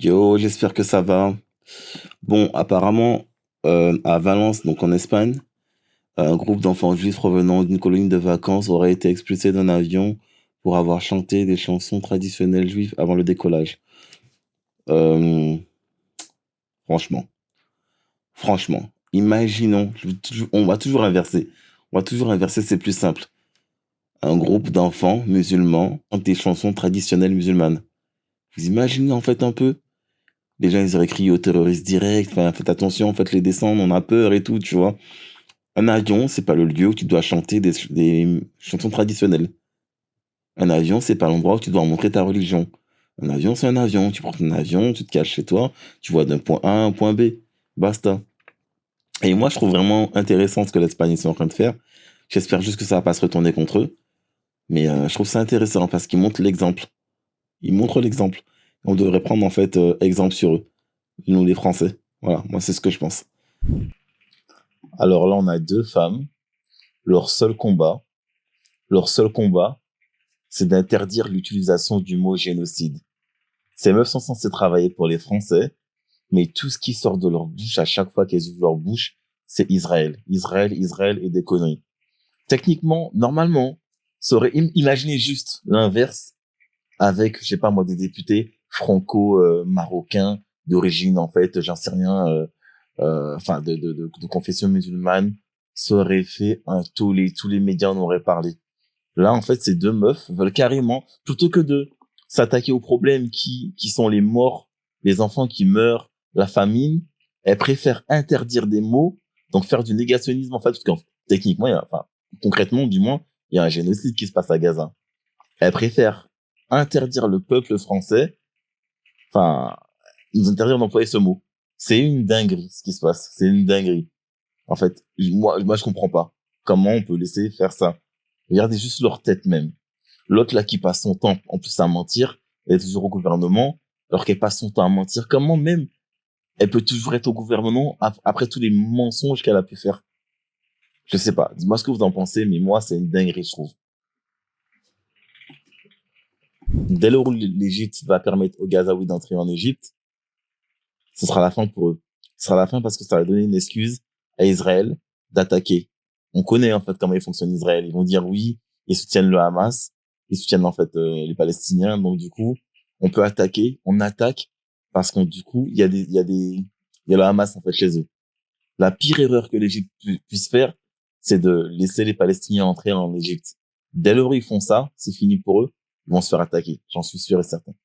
Yo, j'espère que ça va. Bon, apparemment, à Valence, donc en Espagne, un groupe d'enfants juifs revenant d'une colonie de vacances aurait été expulsé d'un avion pour avoir chanté des chansons traditionnelles juives avant le décollage. Euh, franchement, franchement, imaginons, on va toujours inverser. On va toujours inverser, c'est plus simple. Un groupe d'enfants musulmans chante des chansons traditionnelles musulmanes. Vous imaginez en fait un peu? Les gens, ils auraient crié aux terroristes directs, enfin, faites attention, faites les descendre, on a peur et tout, tu vois. Un avion, c'est pas le lieu où tu dois chanter des chansons traditionnelles. Un avion, c'est pas l'endroit où tu dois montrer ta religion. Un avion, c'est un avion. Tu prends ton avion, tu te caches chez toi, tu vois d'un point A à un point B. Basta. Et moi, je trouve vraiment intéressant ce que l'Espagne est en train de faire. J'espère juste que ça va pas se retourner contre eux. Mais je trouve ça intéressant parce qu'ils montrent l'exemple. Ils montrent l'exemple. On devrait prendre en fait exemple sur eux, nous les Français. Voilà, moi c'est ce que je pense. Alors là, on a deux femmes. Leur seul combat, leur seul combat, c'est d'interdire l'utilisation du mot génocide. Ces meufs sont censées travailler pour les Français, mais tout ce qui sort de leur bouche à chaque fois qu'elles ouvrent leur bouche, c'est Israël. Israël, Israël et des conneries. Techniquement, normalement, ça aurait imaginé juste l'inverse avec, je sais pas moi, des députés franco-marocains d'origine, en fait, j'en sais rien, enfin, de confession musulmane, ça aurait fait tous les médias en auraient parlé. Là, en fait, ces deux meufs veulent carrément, plutôt que de s'attaquer aux problèmes qui sont les morts, les enfants qui meurent, la famine, elles préfèrent interdire des mots, donc faire du négationnisme, en fait, parce que techniquement, enfin, concrètement, du moins, il y a un génocide qui se passe à Gaza. Elles préfèrent interdire le peuple français, enfin, nous interdire d'employer ce mot. C'est une dinguerie, ce qui se passe. C'est une dinguerie. En fait, moi, je comprends pas. Comment on peut laisser faire ça? Regardez juste leur tête même. L'autre là qui passe son temps en plus à mentir, elle est toujours au gouvernement, alors qu'elle passe son temps à mentir. Comment même elle peut toujours être au gouvernement après tous les mensonges qu'elle a pu faire? Je sais pas. Dis-moi ce que vous en pensez, mais moi c'est une dinguerie, je trouve. Dès lors où l'Égypte va permettre aux Gazaouis d'entrer en Égypte, ce sera la fin pour eux. Ce sera la fin parce que ça va donner une excuse à Israël d'attaquer. On connaît en fait comment il fonctionne Israël. Ils vont dire oui, ils soutiennent le Hamas, ils soutiennent en fait les Palestiniens. Donc du coup, on peut attaquer, on attaque parce qu'on du coup, il y a le Hamas en fait chez eux. La pire erreur que l'Égypte puisse faire, c'est de laisser les Palestiniens entrer en Égypte. Dès lors où ils font ça, c'est fini pour eux. Ils vont se faire attaquer. J'en suis sûr et certain.